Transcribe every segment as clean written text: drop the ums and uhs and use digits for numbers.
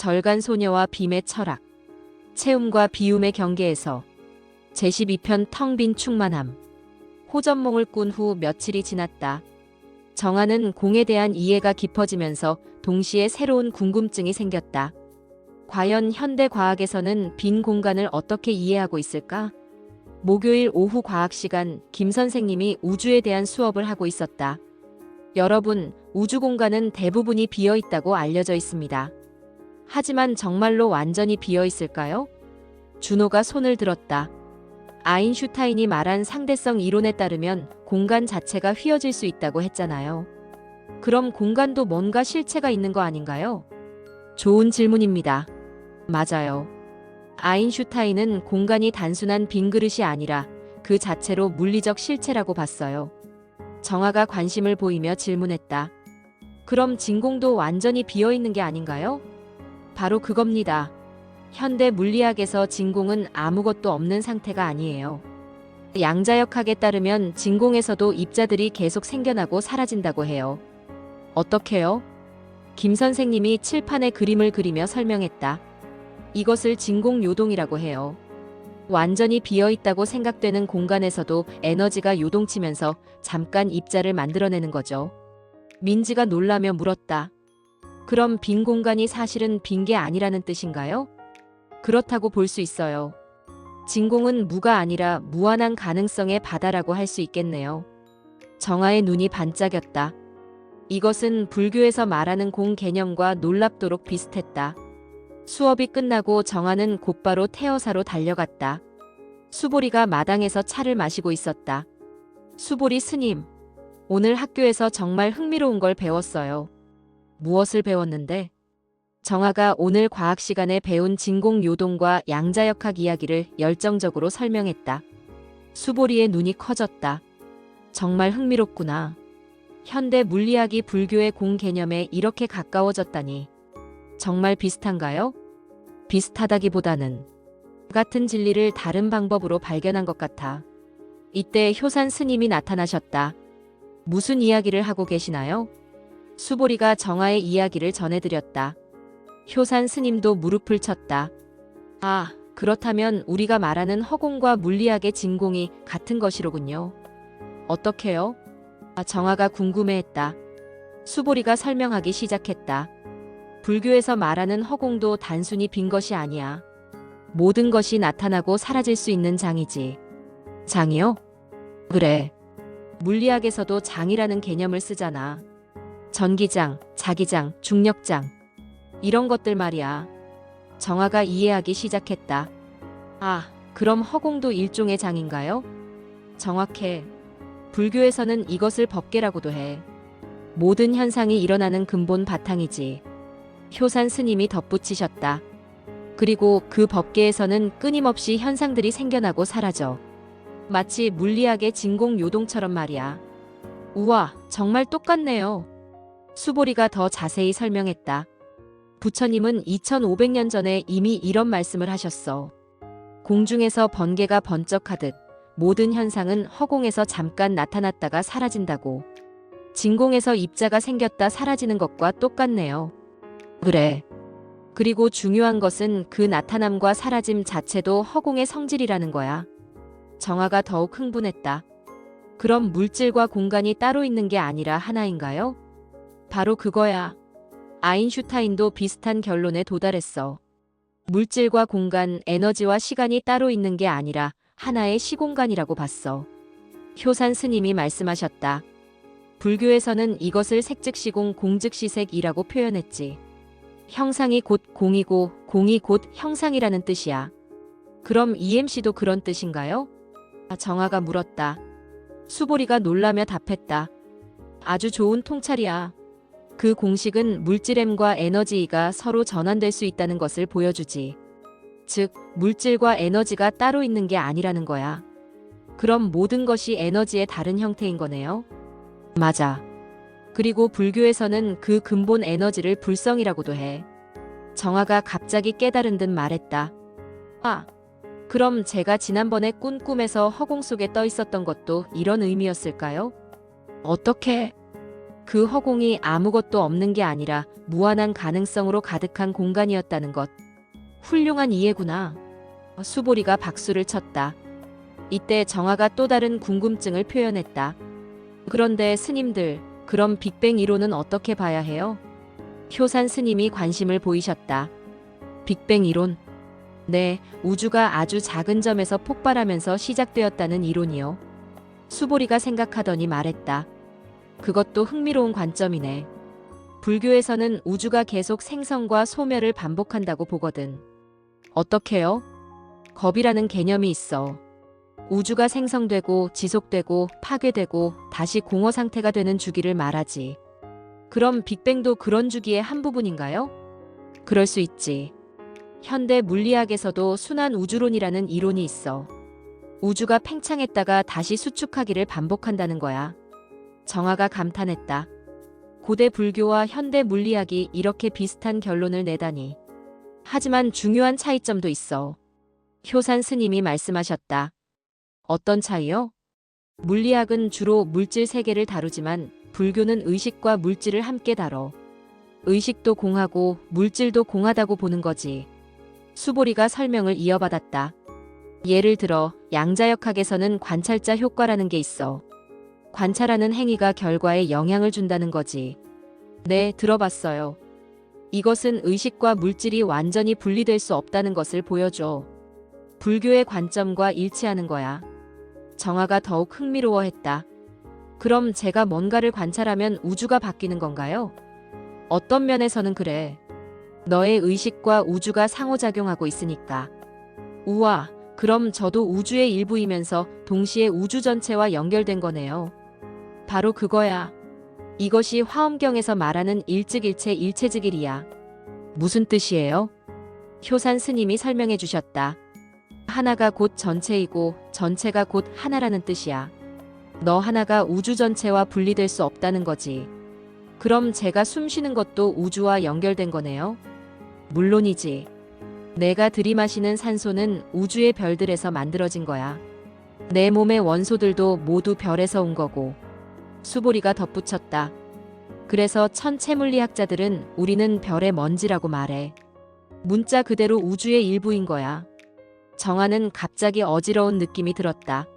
절간소녀와 빔의 철학, 체움과 비움의 경계에서 제12편 텅 빈 충만함. 호전몽을 꾼 후 며칠이 지났다. 정하는 공에 대한 이해가 깊어지면서 동시에 새로운 궁금증이 생겼다. 과연 현대 과학에서는 빈 공간을 어떻게 이해하고 있을까? 목요일 오후 과학 시간, 김 선생님이 우주에 대한 수업을 하고 있었다. 여러분, 우주 공간은 대부분이 비어 있다고 알려져 있습니다. 하지만 정말로 완전히 비어 있을까요? 준호가 손을 들었다. 아인슈타인이 말한 상대성 이론에 따르면 공간 자체가 휘어질 수 있다고 했잖아요. 그럼 공간도 뭔가 실체가 있는 거 아닌가요? 좋은 질문입니다. 맞아요. 아인슈타인은 공간이 단순한 빈 그릇이 아니라 그 자체로 물리적 실체라고 봤어요. 정아가 관심을 보이며 질문했다. 그럼 진공도 완전히 비어 있는 게 아닌가요? 바로 그겁니다. 현대 물리학에서 진공은 아무것도 없는 상태가 아니에요. 양자역학에 따르면 진공에서도 입자들이 계속 생겨나고 사라진다고 해요. 어떻게요? 김 선생님이 칠판에 그림을 그리며 설명했다. 이것을 진공 요동이라고 해요. 완전히 비어 있다고 생각되는 공간에서도 에너지가 요동치면서 잠깐 입자를 만들어내는 거죠. 민지가 놀라며 물었다. 그럼 빈 공간이 사실은 빈 게 아니라는 뜻인가요? 그렇다고 볼 수 있어요. 진공은 무가 아니라 무한한 가능성의 바다라고 할 수 있겠네요. 정아의 눈이 반짝였다. 이것은 불교에서 말하는 공 개념과 놀랍도록 비슷했다. 수업이 끝나고 정아는 곧바로 태어사로 달려갔다. 수보리가 마당에서 차를 마시고 있었다. 수보리 스님, 오늘 학교에서 정말 흥미로운 걸 배웠어요. 무엇을 배웠는데? 정아가 오늘 과학 시간에 배운 진공 요동과 양자역학 이야기를 열정적으로 설명했다. 수보리의 눈이 커졌다. 정말 흥미롭구나. 현대 물리학이 불교의 공 개념에 이렇게 가까워졌다니. 정말 비슷한가요? 비슷하다기보다는 같은 진리를 다른 방법으로 발견한 것 같아. 이때 효산 스님이 나타나셨다. 무슨 이야기를 하고 계시나요? 수보리가 정아의 이야기를 전해드렸다. 효산 스님도 무릎을 쳤다. 아, 그렇다면 우리가 말하는 허공과 물리학의 진공이 같은 것이로군요. 어떻게요? 정아가 궁금해했다. 수보리가 설명하기 시작했다. 불교에서 말하는 허공도 단순히 빈 것이 아니야. 모든 것이 나타나고 사라질 수 있는 장이지. 장이요? 그래. 물리학에서도 장이라는 개념을 쓰잖아. 전기장, 자기장, 중력장. 이런 것들 말이야. 정아가 이해하기 시작했다. 아, 그럼 허공도 일종의 장인가요? 정확해. 불교에서는 이것을 법계라고도 해. 모든 현상이 일어나는 근본 바탕이지. 효산 스님이 덧붙이셨다. 그리고 그 법계에서는 끊임없이 현상들이 생겨나고 사라져. 마치 물리학의 진공 요동처럼 말이야. 우와, 정말 똑같네요. 수보리가 더 자세히 설명했다. 부처님은 2500년 전에 이미 이런 말씀을 하셨어. 공중에서 번개가 번쩍하듯 모든 현상은 허공에서 잠깐 나타났다가 사라진다고. 진공에서 입자가 생겼다 사라지는 것과 똑같네요. 그래. 그리고 중요한 것은 그 나타남과 사라짐 자체도 허공의 성질이라는 거야. 정아가 더욱 흥분했다. 그럼 물질과 공간이 따로 있는 게 아니라 하나인가요? 바로 그거야. 아인슈타인도 비슷한 결론에 도달했어. 물질과 공간, 에너지와 시간이 따로 있는 게 아니라 하나의 시공간이라고 봤어. 효산 스님이 말씀하셨다. 불교에서는 이것을 색즉시공, 공즉시색이라고 표현했지. 형상이 곧 공이고 공이 곧 형상이라는 뜻이야. 그럼 EMC도 그런 뜻인가요? 정아가 물었다. 수보리가 놀라며 답했다. 아주 좋은 통찰이야. 그 공식은 물질 M과 에너지 E가 서로 전환될 수 있다는 것을 보여주지. 즉, 물질과 에너지가 따로 있는 게 아니라는 거야. 그럼 모든 것이 에너지의 다른 형태인 거네요? 맞아. 그리고 불교에서는 그 근본 에너지를 불성이라고도 해. 정아가 갑자기 깨달은 듯 말했다. 아, 그럼 제가 지난번에 꾼 꿈에서 허공 속에 떠 있었던 것도 이런 의미였을까요? 어떻게? 그 허공이 아무것도 없는 게 아니라 무한한 가능성으로 가득한 공간이었다는 것. 훌륭한 이해구나. 수보리가 박수를 쳤다. 이때 정아가 또 다른 궁금증을 표현했다. 그런데 스님들, 그럼 빅뱅 이론은 어떻게 봐야 해요? 효산 스님이 관심을 보이셨다. 빅뱅 이론? 네, 우주가 아주 작은 점에서 폭발하면서 시작되었다는 이론이요. 수보리가 생각하더니 말했다. 그것도 흥미로운 관점이네. 불교에서는 우주가 계속 생성과 소멸을 반복한다고 보거든. 어떻게요? 겁이라는 개념이 있어. 우주가 생성되고 지속되고 파괴되고 다시 공허 상태가 되는 주기를 말하지. 그럼 빅뱅도 그런 주기의 한 부분인가요? 그럴 수 있지. 현대 물리학에서도 순환 우주론이라는 이론이 있어. 우주가 팽창했다가 다시 수축하기를 반복한다는 거야. 정아가 감탄했다. 고대 불교와 현대 물리학이 이렇게 비슷한 결론을 내다니. 하지만 중요한 차이점도 있어. 효산 스님이 말씀하셨다. 어떤 차이요? 물리학은 주로 물질 세계를 다루지만 불교는 의식과 물질을 함께 다뤄. 의식도 공하고 물질도 공하다고 보는 거지. 수보리가 설명을 이어받았다. 예를 들어 양자역학에서는 관찰자 효과라는 게 있어. 관찰하는 행위가 결과에 영향을 준다는 거지. 네, 들어봤어요. 이것은 의식과 물질이 완전히 분리될 수 없다는 것을 보여줘. 불교의 관점과 일치하는 거야. 정아가 더욱 흥미로워했다. 그럼 제가 뭔가를 관찰하면 우주가 바뀌는 건가요? 어떤 면에서는 그래. 너의 의식과 우주가 상호작용하고 있으니까. 우와, 그럼 저도 우주의 일부이면서 동시에 우주 전체와 연결된 거네요. 바로 그거야. 이것이 화엄경에서 말하는 일즉일체 일체즉일이야. 무슨 뜻이에요? 효산 스님이 설명해 주셨다. 하나가 곧 전체이고 전체가 곧 하나라는 뜻이야. 너 하나가 우주 전체와 분리될 수 없다는 거지. 그럼 제가 숨 쉬는 것도 우주와 연결된 거네요? 물론이지. 내가 들이마시는 산소는 우주의 별들에서 만들어진 거야. 내 몸의 원소들도 모두 별에서 온 거고. 수보리가 덧붙였다. 그래서 천체물리학자들은 우리는 별의 먼지라고 말해. 문자 그대로 우주의 일부인 거야. 정아는 갑자기 어지러운 느낌이 들었다.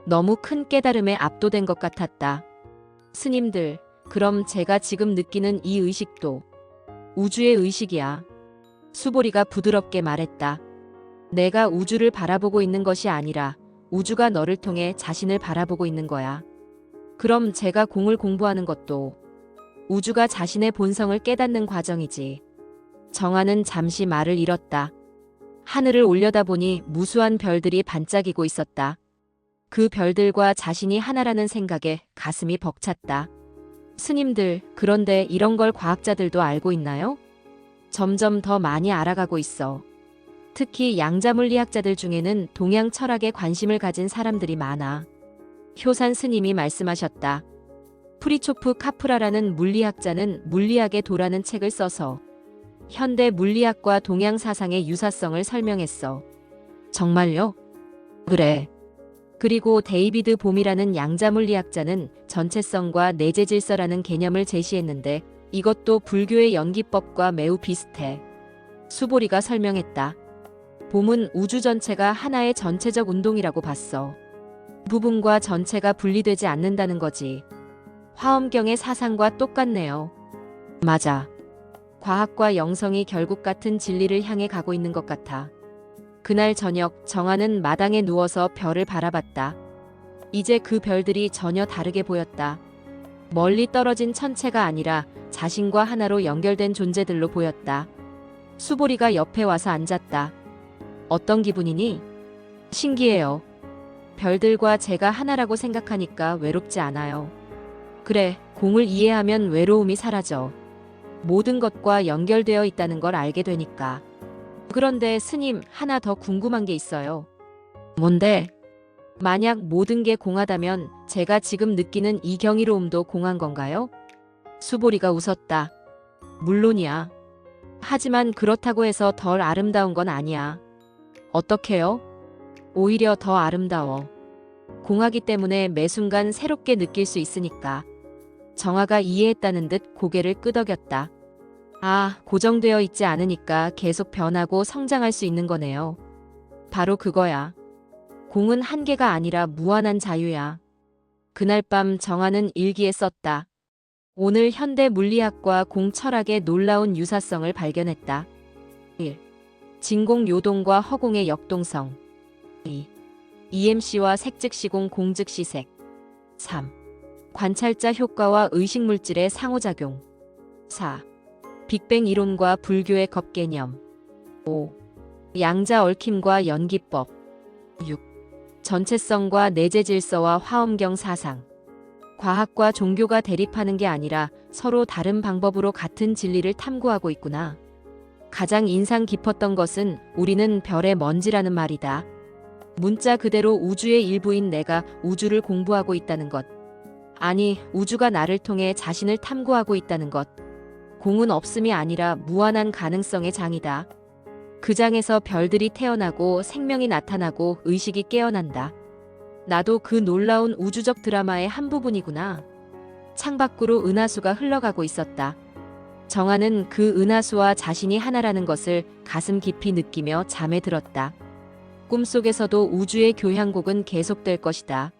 너무 큰 깨달음에 압도된 것 같았다. 스님들, 그럼 제가 지금 느끼는 이 의식도 우주의 의식이야. 수보리가 부드럽게 말했다. 내가 우주를 바라보고 있는 것이 아니라 우주가 너를 통해 자신을 바라보고 있는 거야. 그럼 제가 공을 공부하는 것도 우주가 자신의 본성을 깨닫는 과정이지. 정아는 잠시 말을 잃었다. 하늘을 올려다보니 무수한 별들이 반짝이고 있었다. 그 별들과 자신이 하나라는 생각에 가슴이 벅찼다. 스님들, 그런데 이런 걸 과학자들도 알고 있나요? 점점 더 많이 알아가고 있어. 특히 양자물리학자들 중에는 동양 철학에 관심을 가진 사람들이 많아. 효산 스님이 말씀하셨다. 프리초프 카프라라는 물리학자는 물리학의 도라는 책을 써서 현대 물리학과 동양 사상의 유사성을 설명했어. 정말요? 그래. 그리고 데이비드 봄이라는 양자물리학자는 전체성과 내재 질서라는 개념을 제시했는데 이것도 불교의 연기법과 매우 비슷해. 수보리가 설명했다. 봄은 우주 전체가 하나의 전체적 운동이라고 봤어. 부분과 전체가 분리되지 않는다는 거지. 화엄경의 사상과 똑같네요. 맞아. 과학과 영성이 결국 같은 진리를 향해 가고 있는 것 같아. 그날 저녁 정아는 마당에 누워서 별을 바라봤다. 이제 그 별들이 전혀 다르게 보였다. 멀리 떨어진 천체가 아니라 자신과 하나로 연결된 존재들로 보였다. 수보리가 옆에 와서 앉았다. 어떤 기분이니? 신기해요. 별들과 제가 하나라고 생각하니까 외롭지 않아요. 그래, 공을 이해하면 외로움이 사라져. 모든 것과 연결되어 있다는 걸 알게 되니까. 그런데 스님, 하나 더 궁금한 게 있어요. 뭔데? 만약 모든 게 공하다면 제가 지금 느끼는 이 경이로움도 공한 건가요? 수보리가 웃었다. 물론이야. 하지만 그렇다고 해서 덜 아름다운 건 아니야. 어떻게요? 오히려 더 아름다워. 공하기 때문에 매 순간 새롭게 느낄 수 있으니까. 정아가 이해했다는 듯 고개를 끄덕였다. 아, 고정되어 있지 않으니까 계속 변하고 성장할 수 있는 거네요. 바로 그거야. 공은 한계가 아니라 무한한 자유야. 그날 밤 정아는 일기에 썼다. 오늘 현대 물리학과 공철학의 놀라운 유사성을 발견했다. 1. 진공 요동과 허공의 역동성. 2. EMC와 색즉시공 공즉시색. 3. 관찰자 효과와 의식물질의 상호작용. 4. 빅뱅 이론과 불교의 겁개념. 5. 양자 얽힘과 연기법. 6. 전체성과 내재 질서와 화엄경 사상. 과학과 종교가 대립하는 게 아니라 서로 다른 방법으로 같은 진리를 탐구하고 있구나. 가장 인상 깊었던 것은 우리는 별의 먼지라는 말이다. 문자 그대로 우주의 일부인 내가 우주를 공부하고 있다는 것. 아니, 우주가 나를 통해 자신을 탐구하고 있다는 것. 공은 없음이 아니라 무한한 가능성의 장이다. 그 장에서 별들이 태어나고 생명이 나타나고 의식이 깨어난다. 나도 그 놀라운 우주적 드라마의 한 부분이구나. 창밖으로 은하수가 흘러가고 있었다. 정아는 그 은하수와 자신이 하나라는 것을 가슴 깊이 느끼며 잠에 들었다. 꿈속에서도 우주의 교향곡은 계속될 것이다.